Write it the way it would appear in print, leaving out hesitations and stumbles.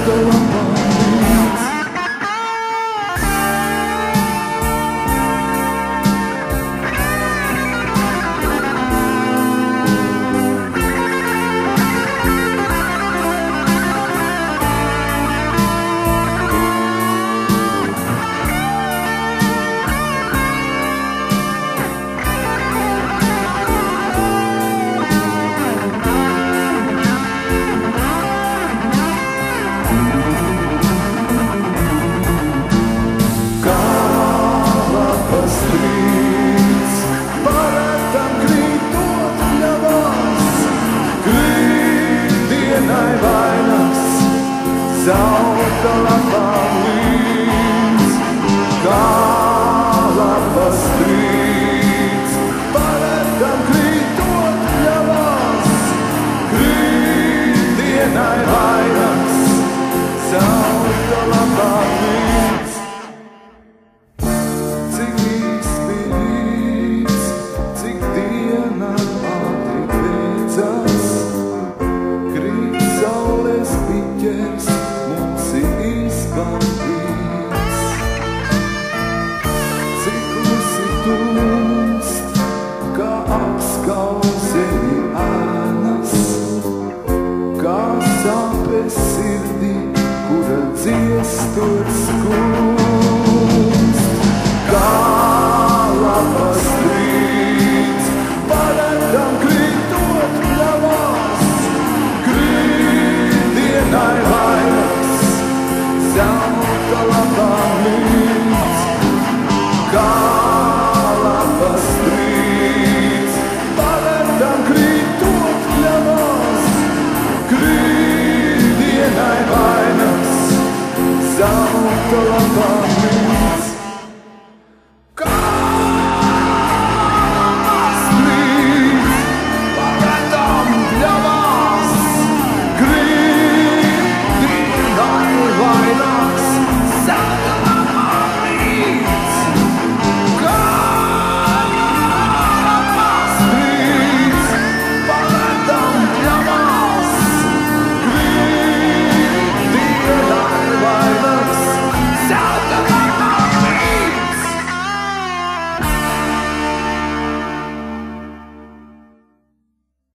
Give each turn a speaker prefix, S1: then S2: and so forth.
S1: zelta lapām. Zelta lapām līdz, kā lapas trīc, paretam krītot pļavās, krīt dienai vainags, zelta lapām līdz. Cik īsti līdz, cik diena ātri beidzas, krīt saules piķers, izbandīts. Ciklusi tūst, kā apskauzeli ānas, kā sāpes sirdī, kura dziestot skūst. Kā lapas trīc, paretam krītot pļavās, krīt dienai vainags, zelta lapām līdz, kā lapas trīc, paretam krītot pļavās, krīt dienai vainags, zelta lapām.